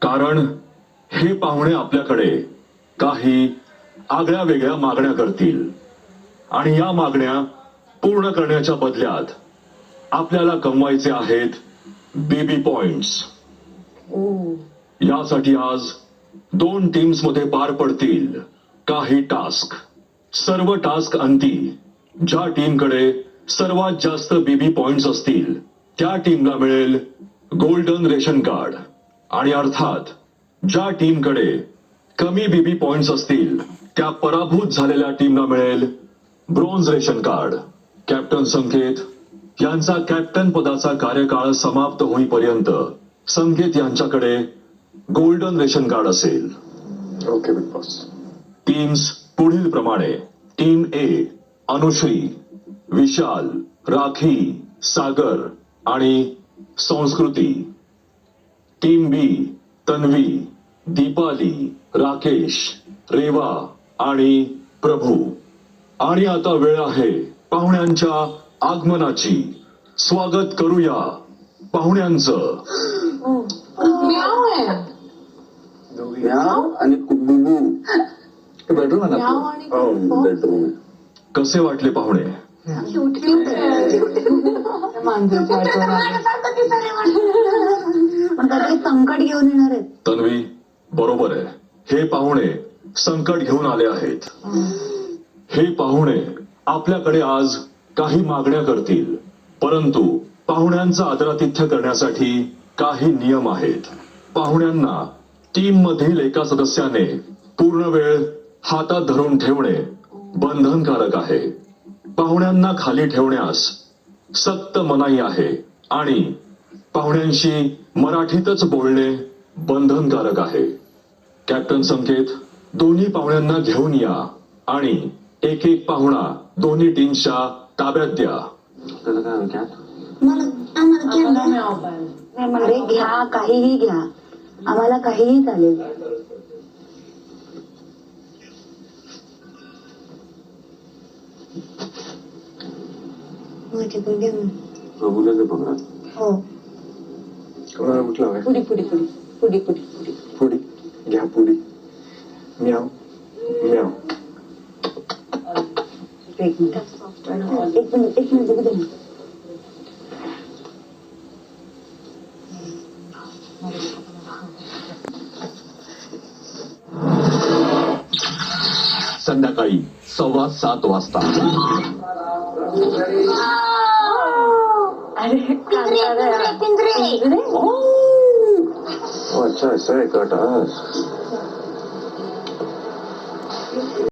कारण हे पाहुणे आपल्याकडे काही आगळ्या वेगळ्या मागण्या करतील आणि या मागण्या पूर्ण करण्याच्या बदल्यात आपल्याला कमवायचे आहेत बेबी पॉइंट्स. यासाठी आज 2 टीम्स मध्ये पार पडतील काही टास्क. सर्व टास्क अंती ज्या टीमकडे सर्वात जास्त बेबी पॉइंट्स असतील त्या टीमला मिळेल गोल्डन रेशन कार्ड आणि अर्थात ज्या टीमकडे कमी बेबी पॉइंट्स असतील त्या पराभूत झालेल्या टीमला मिळेल ब्रोंज रेशन कार्ड. कॅप्टन संकेत यांचा कॅप्टन पदाचा कार्यकाळ समाप्त होईपर्यंत संकेत यांच्याकडे गोल्डन रेशन कार्ड असेल. Okay big boss. टीम्स पुढील प्रमाणे. टीम ए अनुश्री, विशाल, राखी, सागर आणि संस्कृती. टीम बी तन्वी, दीपाली, राकेश, रेवा आणि प्रभू. आणि आता वेळ आहे पाहुण्यांच्या आगमनाची. स्वागत करूया पाहुण्यांचं. म्याव आणि कुबुबू. बेडरूम आहे ना? बेडरूम. कसे वाटले पाहुणे? संकट घेऊन येणार आहेत. तन्वी, बरोबर आहे. हे पाहुणे संकट घेऊन आले आहेत. हे पाहुणे आपल्याकडे आज काही मागण्या करतील, परंतु पाहुण्यांचं आदरातिथ्य करण्यासाठी काही नियम आहेत. पाहुण्यांना टीम मधील एका सदस्याने पूर्ण वेळ हातात धरून ठेवणे बंधनकारक आहे. पाहुण्यांना खाली ठेवण्यास सक्त मनाई आहे आणि पाहुण्यांशी मराठीतच बोलणे बंधनकारक आहे. कॅप्टन संकेत, दोन्ही पाहुण्यांना घेऊन या आणि एक एक पाहुणा दोन्ही टीमच्या ताब्यात द्या. अरे घ्या, काहीही घ्या, आम्हाला काहीही चालेल. हो. कोणाला कुठला हवाय? पुडी पुडी पुडी पुडी पुडी पुडी पुडी घ्या. पुडी. म्याव म्याव. एक मिनिट बघू दे ना. संध्याकाळी 7:15 वाजता. अरे अच्छा ऐसा है कटा.